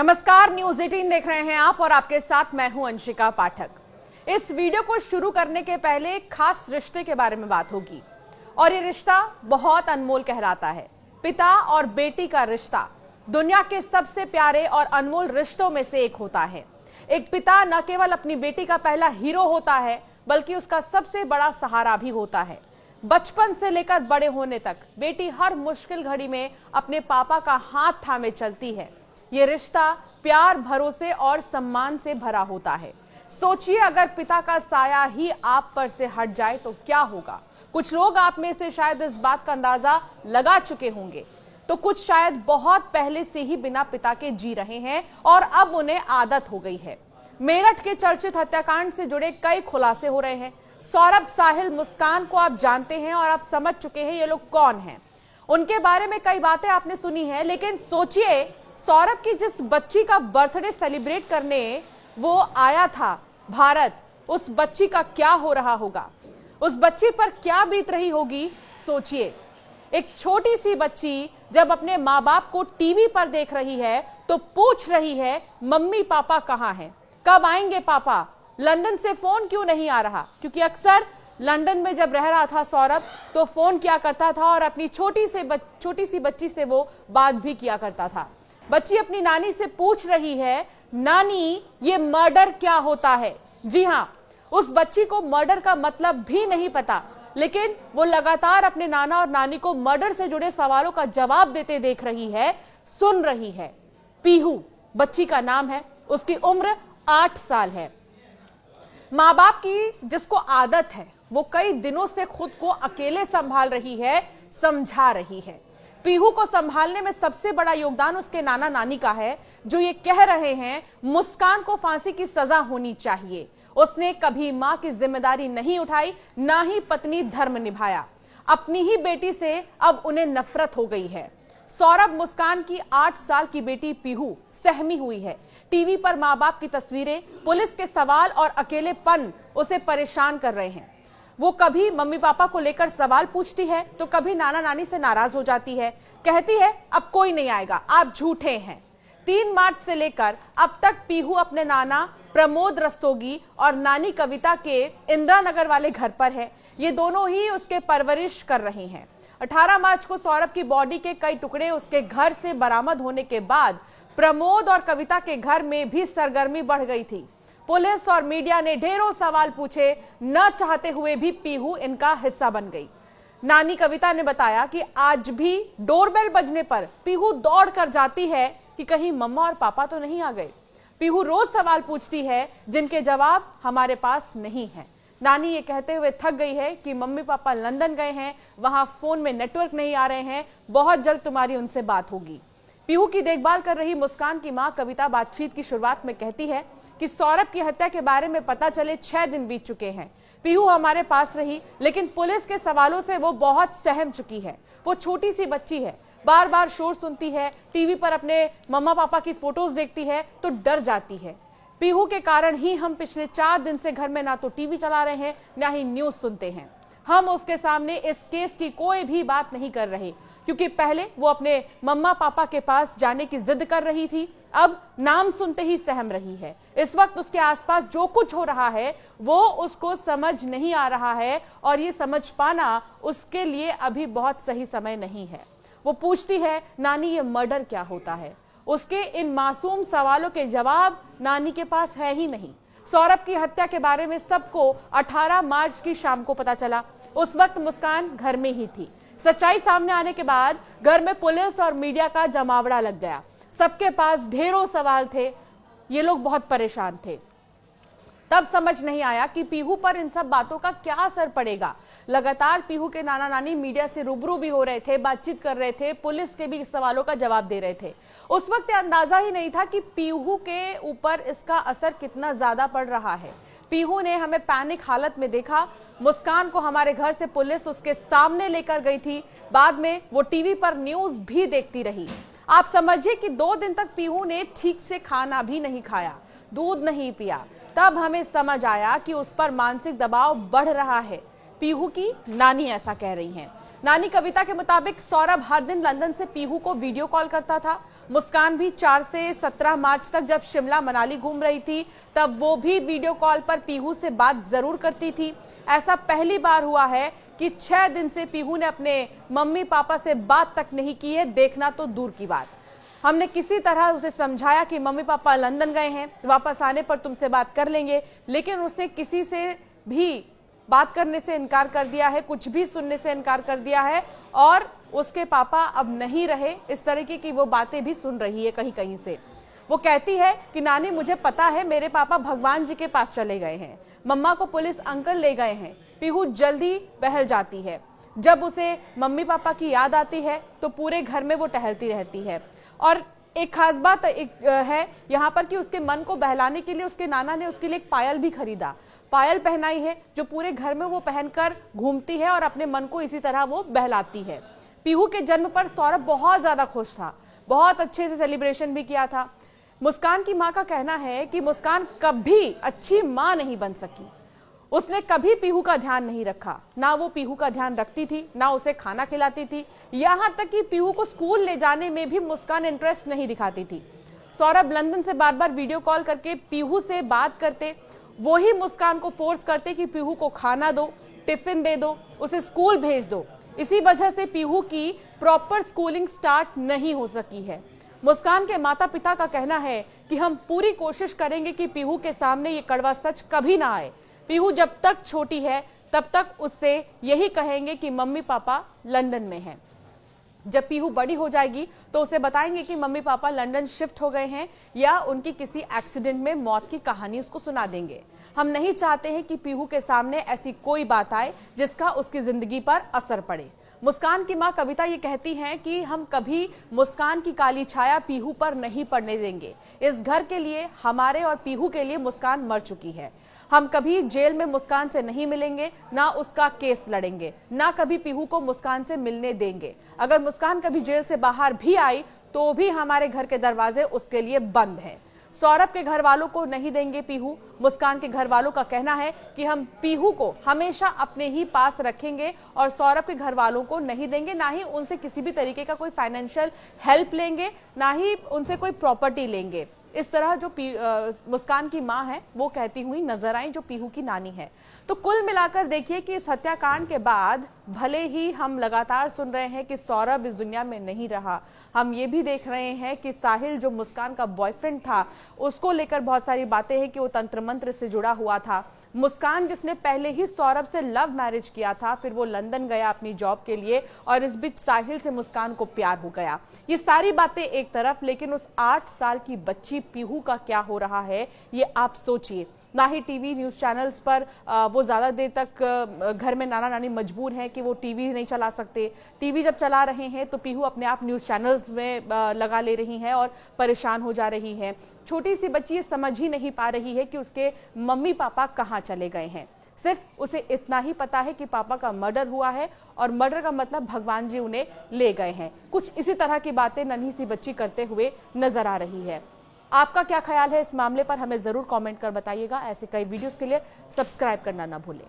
नमस्कार, न्यूज 18 देख रहे हैं आप और आपके साथ मैं हूं अंशिका पाठक। इस वीडियो को शुरू करने के पहले एक खास रिश्ते के बारे में बात होगी और ये रिश्ता बहुत अनमोल कहलाता है। पिता और बेटी का रिश्ता दुनिया के सबसे प्यारे और अनमोल रिश्तों में से एक होता है। एक पिता न केवल अपनी बेटी का पहला हीरो होता है बल्कि उसका सबसे बड़ा सहारा भी होता है। बचपन से लेकर बड़े होने तक बेटी हर मुश्किल घड़ी में अपने पापा का हाथ थामे चलती है। ये रिश्ता प्यार, भरोसे और सम्मान से भरा होता है। सोचिए, अगर पिता का साया ही आप पर से हट जाए तो क्या होगा। कुछ लोग आप में से शायद इस बात का अंदाजा लगा चुके होंगे, तो कुछ शायद बहुत पहले से ही बिना पिता के जी रहे हैं और अब उन्हें आदत हो गई है। मेरठ के चर्चित हत्याकांड से जुड़े कई खुलासे हो रहे हैं। सौरभ, साहिल, मुस्कान को आप जानते हैं और आप समझ चुके हैं ये लोग कौन हैं। उनके बारे में कई बातें आपने सुनी है, लेकिन सोचिए, सौरभ की जिस बच्ची का बर्थडे सेलिब्रेट करने वो आया था भारत, उस बच्ची का क्या हो रहा होगा, उस बच्ची पर क्या बीत रही होगी। सोचिए, एक छोटी सी बच्ची जब अपने माँ बाप को टीवी पर देख रही है तो पूछ रही है, मम्मी पापा कहाँ हैं, कब आएंगे पापा, लंदन से फोन क्यों नहीं आ रहा। क्योंकि अक्सर लंदन में जब रह रहा था सौरभ तो फोन किया करता था और अपनी छोटी सी बच्ची से वो बात भी किया करता था। बच्ची अपनी नानी से पूछ रही है, नानी ये मर्डर क्या होता है। जी हाँ, उस बच्ची को मर्डर का मतलब भी नहीं पता, लेकिन वो लगातार अपने नाना और नानी को मर्डर से जुड़े सवालों का जवाब देते देख रही है, सुन रही है। पीहू बच्ची का नाम है, उसकी उम्र 8 साल है। माँ बाप की जिसको आदत है वो कई दिनों से खुद को अकेले संभाल रही है, समझा रही है। पीहू को संभालने में सबसे बड़ा योगदान उसके नाना नानी का है, जो ये कह रहे हैं मुस्कान को फांसी की सजा होनी चाहिए। उसने कभी मां की जिम्मेदारी नहीं उठाई, ना ही पत्नी धर्म निभाया। अपनी ही बेटी से अब उन्हें नफरत हो गई है। सौरभ, मुस्कान की 8 साल की बेटी पीहू सहमी हुई है। टीवी पर माँ बाप की तस्वीरें, पुलिस के सवाल और अकेलेपन उसे परेशान कर रहे हैं। वो कभी मम्मी पापा को लेकर सवाल पूछती है तो कभी नाना नानी से नाराज हो जाती है, कहती है अब कोई नहीं आएगा, आप झूठे हैं। 3 मार्च से लेकर अब तक पीहू अपने नाना प्रमोद रस्तोगी और नानी कविता के इंदिरा नगर वाले घर पर है। ये दोनों ही उसके परवरिश कर रहे हैं। 18 मार्च को सौरभ की बॉडी के कई टुकड़े उसके घर से बरामद होने के बाद प्रमोद और कविता के घर में भी सरगर्मी बढ़ गई थी। पुलिस और मीडिया ने ढेरों सवाल पूछे, न चाहते हुए भी पीहू इनका हिस्सा बन गई। नानी कविता ने बताया कि आज भी डोरबेल बजने पर पीहू दौड़ कर जाती है कि कहीं मम्मा और पापा तो नहीं आ गए। पीहू रोज सवाल पूछती है जिनके जवाब हमारे पास नहीं है। नानी ये कहते हुए थक गई है कि मम्मी पापा लंदन गए हैं, वहां फोन में नेटवर्क नहीं आ रहे हैं, बहुत जल्द तुम्हारी उनसे बात होगी। पीहू की देखभाल कर रही मुस्कान की मां कविता बातचीत की शुरुआत में कहती है कि सौरभ की हत्या के बारे में पता चले 6 दिन बीत चुके हैं। पीहू हमारे पास रही, लेकिन पुलिस के सवालों से वो बहुत सहम चुकी है। वो छोटी सी बच्ची है, बार बार शोर सुनती है, टीवी पर अपने मम्मा पापा की फोटोज देखती है तो डर जाती है। पीहू के कारण ही हम पिछले 4 दिन से घर में ना तो टीवी चला रहे हैं, ना ही न्यूज सुनते हैं। हम उसके सामने इस केस की कोई भी बात नहीं कर रहे, क्योंकि पहले वो अपने मम्मा पापा के पास जाने की जिद कर रही थी, अब नाम सुनते ही सहम रही है। इस वक्त उसके आसपास जो कुछ हो रहा है वो उसको समझ नहीं आ रहा है और ये समझ पाना उसके लिए अभी बहुत सही समय नहीं है। वो पूछती है, नानी ये मर्डर क्या होता है। उसके इन मासूम सवालों के जवाब नानी के पास है ही नहीं। सौरभ की हत्या के बारे में सबको 18 मार्च की शाम को पता चला। उस वक्त मुस्कान घर में ही थी। सच्चाई सामने आने के बाद घर में पुलिस और मीडिया का जमावड़ा लग गया। सबके पास ढेरों सवाल थे, ये लोग बहुत परेशान थे। तब समझ नहीं आया कि पीहू पर इन सब बातों का क्या असर पड़ेगा। लगातार पीहू के नाना नानी मीडिया से रूबरू भी हो रहे थे, बातचीत कर रहे थे, पुलिस के भी सवालों का जवाब दे रहे थे। उस वक्त अंदाजा ही नहीं था कि पीहू के ऊपर इसका असर कितना ज्यादा पड़ रहा है। पीहू ने हमें पैनिक हालत में देखा। मुस्कान को हमारे घर से पुलिस उसके सामने लेकर गई थी। बाद में वो टीवी पर न्यूज भी देखती रही। आप समझिए कि 2 दिन तक पीहू ने ठीक से खाना भी नहीं खाया, दूध नहीं पिया। तब हमें समझ आया कि उस पर मानसिक दबाव बढ़ रहा है। पीहू की नानी ऐसा कह रही हैं। नानी कविता के मुताबिक सौरभ हर दिन लंदन से पीहू को वीडियो कॉल करता था। मुस्कान भी 4 से 17 मार्च तक जब शिमला मनाली घूम रही थी तब वो भी वीडियो कॉल पर पीहू से बात जरूर करती थी। ऐसा पहली बार हुआ है कि 6 दिन से पीहू ने अपने मम्मी पापा से बात तक नहीं की है, देखना तो दूर की बात। हमने किसी तरह उसे समझाया कि मम्मी पापा लंदन गए हैं, वापस आने पर तुमसे बात कर लेंगे, लेकिन उसने किसी से भी बात करने से इनकार कर दिया है, कुछ भी सुनने से इनकार कर दिया है और उसके पापा अब नहीं रहे, इस तरीके की वो बातें भी सुन रही है कहीं कहीं से। वो कहती है कि नानी मुझे पता है मेरे पापा भगवान जी के पास चले गए हैं, मम्मा को पुलिस अंकल ले गए हैं। पीहू जल्दी बहल जाती है। जब उसे मम्मी पापा की याद आती है तो पूरे घर में वो टहलती रहती है। और एक खास बात है यहाँ पर कि उसके मन को बहलाने के लिए उसके नाना ने उसके लिए एक पायल भी खरीदा, पायल पहनाई है जो पूरे घर में वो पहनकर घूमती है और अपने मन को इसी तरह वो बहलाती है। पीहू के जन्म पर सौरभ बहुत ज्यादा खुश था, बहुत अच्छे से सेलिब्रेशन भी किया था। मुस्कान की माँ का कहना है कि मुस्कान कभी अच्छी माँ नहीं बन सकी, उसने कभी पीहू का ध्यान नहीं रखा, ना वो पीहू का ध्यान रखती थी, ना उसे खाना खिलाती थी, यहाँ तक कि पीहू को स्कूल ले जाने में भी मुस्कान इंटरेस्ट नहीं दिखाती थी। सौरभ लंदन से बार बार वीडियो कॉल करके पीहू से बात करते, वो ही मुस्कान को फोर्स करते कि पीहू को खाना दो, टिफिन दे दो, उसे स्कूल भेज दो। इसी वजह से पीहू की प्रॉपर स्कूलिंग स्टार्ट नहीं हो सकी है। मुस्कान के माता पिता का कहना है कि हम पूरी कोशिश करेंगे कि पीहू के सामने ये कड़वा सच कभी ना आए। पीहू जब तक छोटी है तब तक उससे यही कहेंगे कि मम्मी पापा लंदन में हैं। जब पीहू बड़ी हो जाएगी तो उसे बताएंगे कि मम्मी पापा लंदन शिफ्ट हो गए हैं या उनकी किसी एक्सीडेंट में मौत की कहानी उसको सुना देंगे। हम नहीं चाहते हैं कि पीहू के सामने ऐसी कोई बात आए जिसका उसकी जिंदगी पर असर पड़े। मुस्कान की मां कविता ये कहती हैं कि हम कभी मुस्कान की काली छाया पीहू पर नहीं पड़ने देंगे। इस घर के लिए, हमारे और पीहू के लिए मुस्कान मर चुकी है। हम कभी जेल में मुस्कान से नहीं मिलेंगे, ना उसका केस लड़ेंगे, ना कभी पीहू को मुस्कान से मिलने देंगे। अगर मुस्कान कभी जेल से बाहर भी आई तो भी हमारे घर के दरवाजे उसके लिए बंद हैं। सौरभ के घर वालों को नहीं देंगे पीहू। मुस्कान के घर वालों का कहना है कि हम पीहू को हमेशा अपने ही पास रखेंगे और सौरभ के घर वालों को नहीं देंगे, ना ही उनसे किसी भी तरीके का कोई फाइनेंशियल हेल्प लेंगे, ना ही उनसे कोई प्रॉपर्टी लेंगे। इस तरह जो मुस्कान की मां है वो कहती हुई नजर आई, जो पीहू की नानी है। तो कुल मिलाकर देखिए कि इस हत्याकांड के बाद भले ही हम लगातार सुन रहे हैं कि सौरभ इस दुनिया में नहीं रहा, हम ये भी देख रहे हैं कि साहिल जो मुस्कान का बॉयफ्रेंड था उसको लेकर बहुत सारी बातें हैं कि वो तंत्र मंत्र से जुड़ा हुआ था। मुस्कान जिसने पहले ही सौरभ से लव मैरिज किया था, फिर वो लंदन गया अपनी जॉब के लिए और इस बीच साहिल से मुस्कान को प्यार हो गया। ये सारी बातें एक तरफ, लेकिन उस 8 साल की बच्ची पीहू का क्या हो रहा है ये आप सोचिए। ना ही टीवी न्यूज चैनल्स पर वो ज्यादा देर तक घर में नाना नानी मजबूर हैं कि वो टीवी नहीं चला सकते। टीवी जब चला रहे हैं तो पीहू अपने आप न्यूज चैनल्स में लगा ले रही हैं और परेशान हो जा रही है। छोटी सी बच्ची ये समझ ही नहीं पा रही है कि उसके मम्मी पापा कहाँ चले गए हैं। सिर्फ उसे इतना ही पता है कि पापा का मर्डर हुआ है और मर्डर का मतलब भगवान जी उन्हें ले गए हैं। कुछ इसी तरह की बातें नन्ही सी बच्ची करते हुए नजर आ रही है। आपका क्या ख्याल है इस मामले पर, हमें जरूर कमेंट कर बताइएगा। ऐसे कई वीडियोस के लिए सब्सक्राइब करना ना भूलें।